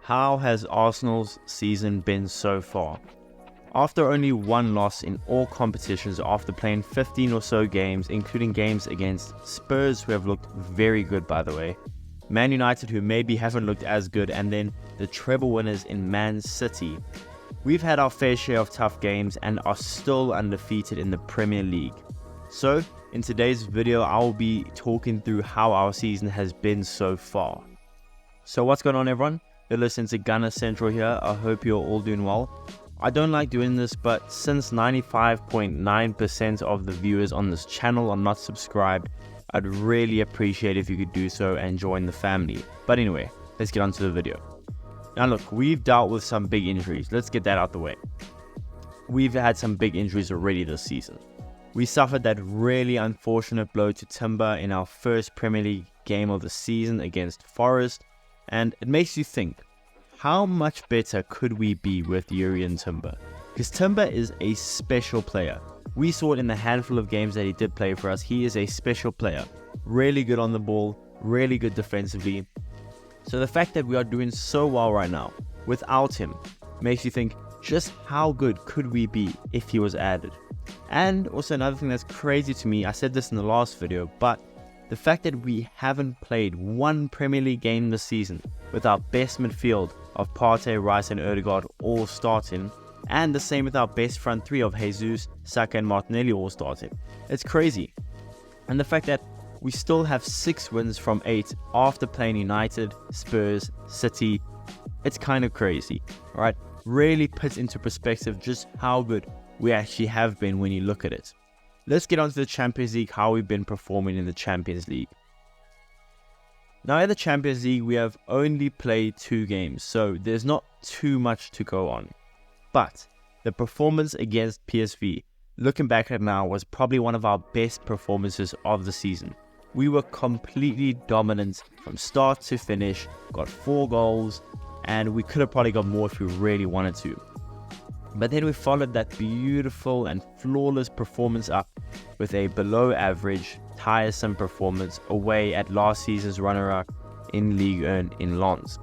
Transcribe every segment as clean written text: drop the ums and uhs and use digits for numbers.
How has Arsenal's season been so far? After only one loss in all competitions after playing 15 or so games, including games against Spurs, who have looked very good by the way, Man United, who maybe haven't looked as good, and then the treble winners in Man City, we've had our fair share of tough games and are still undefeated in the Premier League. So, in today's video, I will be talking through how our season has been so far. So what's going on, everyone? You're listening to Gunner Central here. I hope you're all doing well. I don't like doing this, but since 95.9% of the viewers on this channel are not subscribed, I'd really appreciate if you could do so and join the family. But anyway, let's get on to the video. Now look, we've dealt with some big injuries. Let's get that out the way. We've had some big injuries already this season. We suffered that really unfortunate blow to Timber in our first Premier League game of the season against Forest, and it makes you think, how much better could we be with Urian Timber? Because Timber is a special player. We saw it in the handful of games that he did play for us. He is a special player. Really good on the ball, really good defensively. So the fact that we are doing so well right now without him makes you think, just how good could we be if he was added? And also another thing that's crazy to me, I said this in the last video, but the fact that we haven't played one Premier League game this season with our best midfield of Partey, Rice and Odegaard all starting, and the same with our best front three of Jesus, Saka and Martinelli all starting. It's crazy. And the fact that we still have 6 wins from 8 after playing United, Spurs, City, it's kind of crazy, right? Really puts into perspective just how good we actually have been when you look at it. Let's get on to the Champions League, how we've been performing in the Champions League. Now in the Champions League, we have only played 2 games, so there's not too much to go on. But the performance against PSV, looking back at it now, was probably one of our best performances of the season. We were completely dominant from start to finish, got 4 goals, and we could have probably got more if we really wanted to. But then we followed that beautiful and flawless performance up with a below average, tiresome performance away at last season's runner-up in Ligue 1 in Lens.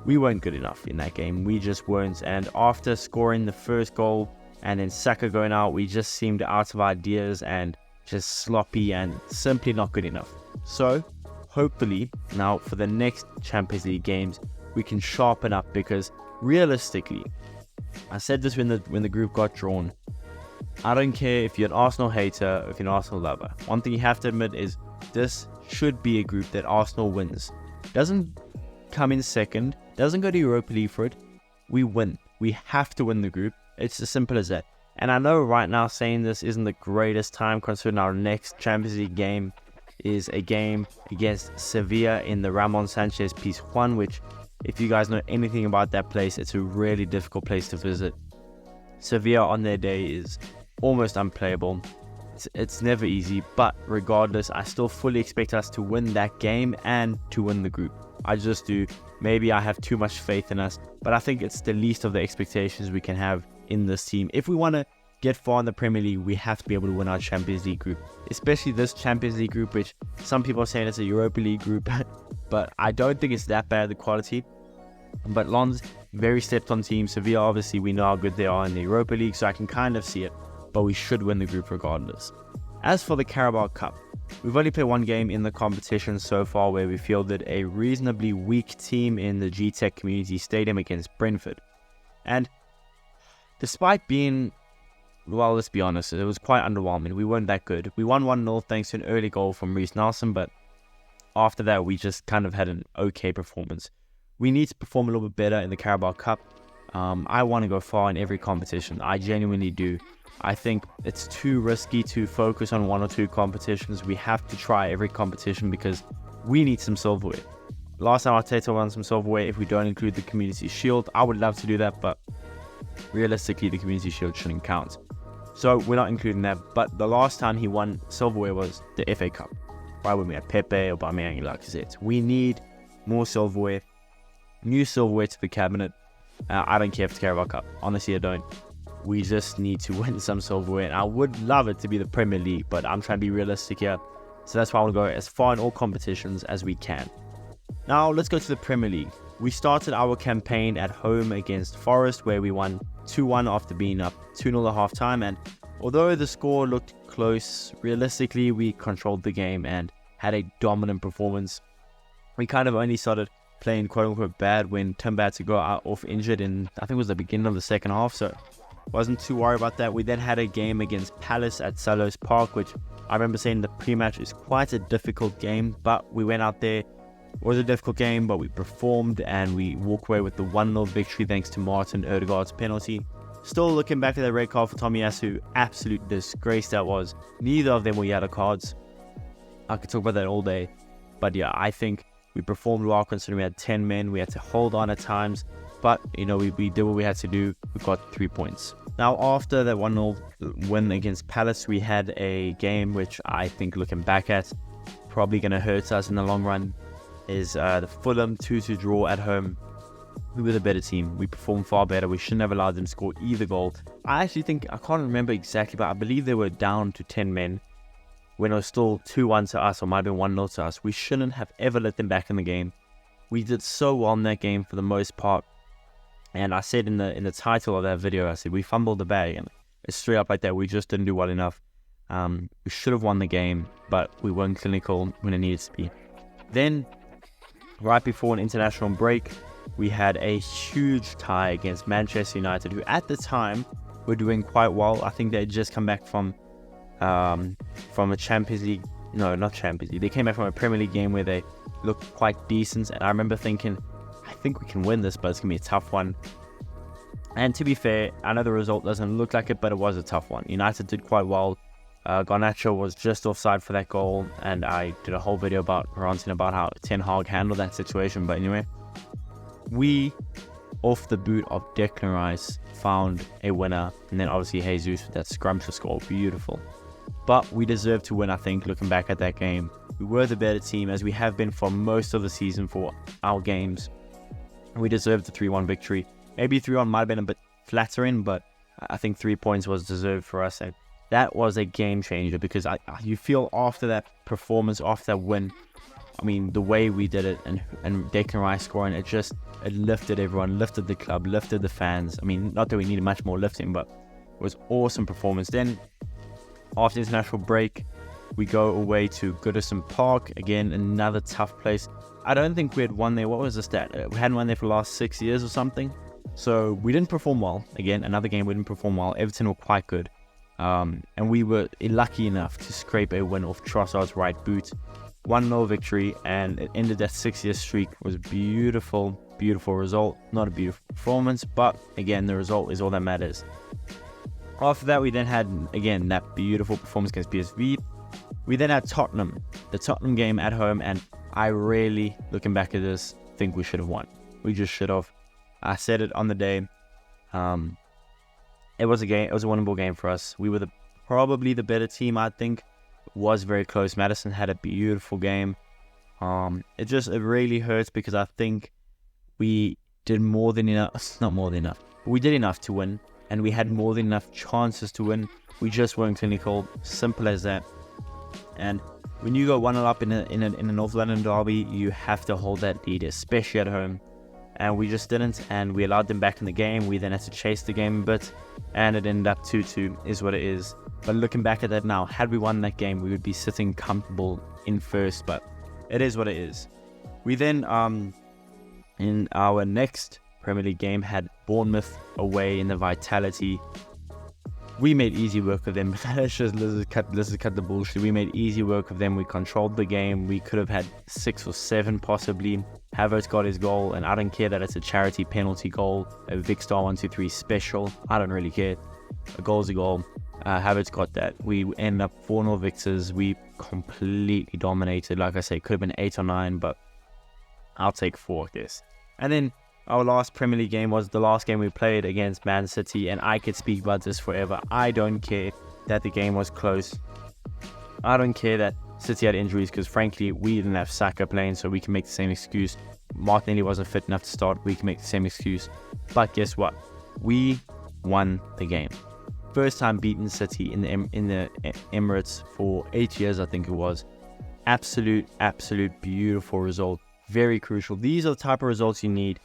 We weren't good enough in that game, we just weren't, and after scoring the first goal and then Saka going out, we just seemed out of ideas and just sloppy and simply not good enough. So hopefully now for the next Champions League games we can sharpen up, because realistically, I said this when the group got drawn, I don't care if you're an Arsenal hater or if you're an Arsenal lover. One thing you have to admit is this should be a group that Arsenal wins. Doesn't come in second, doesn't go to Europa League for it. We win. We have to win the group. It's as simple as that. And I know right now saying this isn't the greatest time, considering our next Champions League game is a game against Sevilla in the Ramon Sanchez Pizjuan, which, if you guys know anything about that place, it's a really difficult place to visit. Sevilla on their day is almost unplayable. It's never easy, but regardless, I still fully expect us to win that game and to win the group. I just do. Maybe I have too much faith in us, but I think it's the least of the expectations we can have in this team. If we want to get far in the Premier League, we have to be able to win our Champions League group, especially this Champions League group, which some people are saying it's a Europa League group, but I don't think it's that bad, the quality. But Lens, very stepped on team. Sevilla, obviously, we know how good they are in the Europa League, so I can kind of see it, but we should win the group regardless. As for the Carabao Cup, we've only played 1 game in the competition so far, where we fielded a reasonably weak team in the GTEC Community Stadium against Brentford. And despite being, well, let's be honest, it was quite underwhelming. We weren't that good. We won 1-0 thanks to an early goal from Reece Nelson, but after that we just kind of had an okay performance. We need to perform a little bit better in the Carabao Cup. I want to go far in every competition. I genuinely do. I think it's too risky to focus on 1 or 2 competitions. We have to try every competition because we need some silverware. Last time Arteta won some silverware, if we don't include the Community Shield. I would love to do that, but realistically the Community Shield shouldn't count. So we're not including that. But the last time he won silverware was the FA Cup, right, when we had Pepe, Aubameyang, Lacazette. We need more silverware, new silverware to the cabinet. I don't care if it's Carabao Cup. Honestly, I don't. We just need to win some silverware, and I would love it to be the Premier League, but I'm trying to be realistic here. So that's why I want to go as far in all competitions as we can. Now let's go to the Premier League. We started our campaign at home against Forest, where we won 2-1 after being up 2-0 at half-time, and although the score looked close, realistically we controlled the game and had a dominant performance. We kind of only started playing quote-unquote bad when Timber had to go out off injured in, I think it was the beginning of the second half, so wasn't too worried about that. We then had a game against Palace at Selhurst Park, which I remember saying the pre-match is quite a difficult game, but we went out there. It was a difficult game, but we performed and we walked away with the 1-0 victory thanks to Martin Odegaard's penalty. Still looking back at that red card for Tomiyasu, absolute disgrace that was. Neither of them were yellow cards. I could talk about that all day. But yeah, I think we performed well considering we had 10 men. We had to hold on at times. But, you know, we did what we had to do. We got 3 points. Now, after that 1-0 win against Palace, we had a game which I think, looking back at, probably going to hurt us in the long run, is the Fulham 2-2 draw at home. We were the better team. We performed far better. We shouldn't have allowed them to score either goal. I actually think, I can't remember exactly, but I believe they were down to 10 men when it was still 2-1 to us, or might have been 1-0 to us. We shouldn't have ever let them back in the game. We did so well in that game for the most part. And I said in the title of that video, I said we fumbled the bag, and it's straight up like that. We just didn't do well enough. We should have won the game, but we weren't clinical when it needed to be. Then, right before an international break, we had a huge tie against Manchester United, who at the time were doing quite well. I think they had just come back from a Champions League. No, not Champions League. They came back from a Premier League game where they looked quite decent, and I remember thinking, I think we can win this, but it's going to be a tough one. And to be fair, I know the result doesn't look like it, but it was a tough one. United did quite well. Garnacho was just offside for that goal, and I did a whole video ranting about how Ten Hag handled that situation. But anyway, we, off the boot of Declan Rice, found a winner, and then obviously Jesus with that scrumptious score. Beautiful. But we deserved to win, I think, looking back at that game. We were the better team, as we have been for most of the season for our games. We deserved the 3-1 victory. Maybe 3-1 might have been a bit flattering, but I think 3 points was deserved for us. And that was a game changer, because you feel after that performance, after that win, I mean, the way we did it, and Declan Rice scoring, it lifted everyone, lifted the club, lifted the fans. I mean, not that we needed much more lifting, but it was awesome performance. Then, after international break, we go away to Goodison Park. Again, another tough place. I don't think we had won there. What was the stat? We hadn't won there for the last 6 years or something. So we didn't perform well. Again, another game we didn't perform well. Everton were quite good. And we were lucky enough to scrape a win off Trossard's right boot. 1-0 victory, and it ended that 6-year streak. It was a beautiful, beautiful result. Not a beautiful performance, but again, the result is all that matters. After that, we then had, again, that beautiful performance against PSV. We then had Tottenham, the Tottenham game at home, and I really, looking back at this, think we should have won. We just should have. I said it on the day. It was a winnable game for us. We were probably the better team, I think. It was very close. Maddison had a beautiful game. It really hurts, because I think we did more than enough. Not more than enough, but we did enough to win, and we had more than enough chances to win. We just weren't clinical. Simple as that. And when you go 1-0 up in a North London derby, you have to hold that lead, especially at home. And we just didn't, and we allowed them back in the game. We then had to chase the game a bit, and it ended up 2-2, is what it is. But looking back at that now, had we won that game, we would be sitting comfortable in first, but it is what it is. We then, in our next Premier League game, had Bournemouth away in the Vitality. We made easy work of them. Let's just cut the bullshit. We made easy work of them. We controlled the game. We could have had 6 or 7 possibly. Havertz got his goal, and I don't care that it's a charity penalty goal, a Vic Star 123 special. I don't really care. A goal's a goal. Havertz got that. We ended up 4-0 victors. We completely dominated. Like I say, could have been 8 or 9, but I'll take 4 of this. And then our last Premier League game was the last game we played against Man City, and I could speak about this forever. I don't care that the game was close. I don't care that City had injuries, because frankly, we didn't have Saka playing, so we can make the same excuse. Martinelli wasn't fit enough to start. We can make the same excuse. But guess what? We won the game. First time beaten City in the Emirates for 8 years, I think it was. Absolute beautiful result. very crucial. These are the type of results you need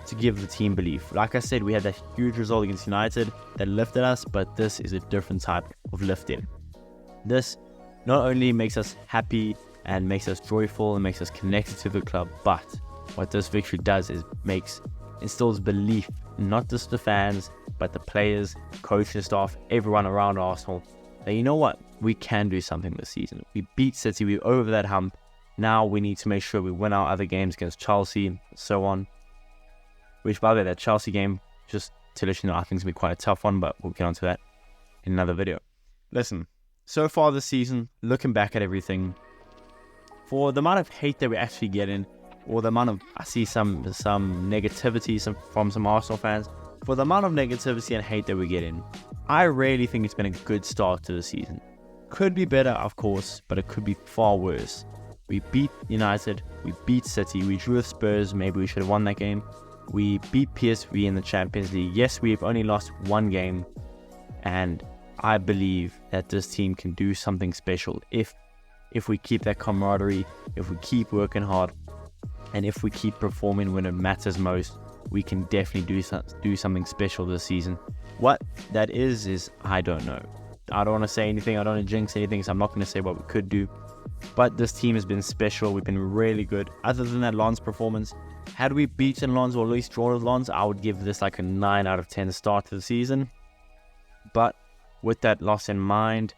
to give the team belief. Like I said, we had that huge result against United that lifted us, but this is a different type of lifting. This not only makes us happy and makes us joyful and makes us connected to the club, but what this victory does is instills belief, not just the fans, but the players, coaching staff, everyone around Arsenal, that you know what, we can do something this season. We beat City, we're over that hump. Now we need to make sure we win our other games against Chelsea and so on. Which, by the way, that Chelsea game, just to let you know, I think it's going to be quite a tough one, but we'll get onto that in another video. Listen, so far this season, looking back at everything, for the amount of hate that we're actually getting, or the amount of, I see some negativity from some Arsenal fans, for the amount of negativity and hate that we're getting, I really think it's been a good start to the season. Could be better, of course, but it could be far worse. We beat United, we beat City, we drew with Spurs, maybe we should have won that game. We beat PSV in the Champions League. Yes, we've only lost one game, and I believe that this team can do something special if we keep that camaraderie, if we keep working hard, and if we keep performing when it matters most. We can definitely do something special this season. What that is I don't know. I don't want to say anything, I don't want to jinx anything, so I'm not going to say what we could do. But this team has been special, we've been really good. Other than that Lens performance, had we beaten Lens or at least drawn with Lens, I would give this like a 9 out of 10 start to the season. But with that loss in mind,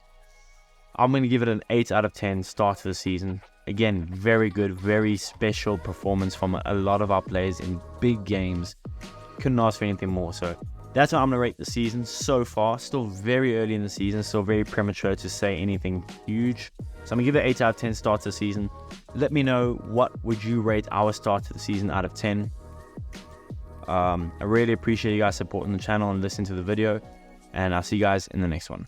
I'm going to give it an 8 out of 10 start to the season. Again, very good, very special performance from a lot of our players in big games. Couldn't ask for anything more. So that's how I'm going to rate the season so far. Still very early in the season, still very premature to say anything huge. So I'm going to give it 8 out of 10 start to the season. Let me know, what would you rate our start to the season out of 10? I really appreciate you guys supporting the channel and listening to the video. And I'll see you guys in the next one.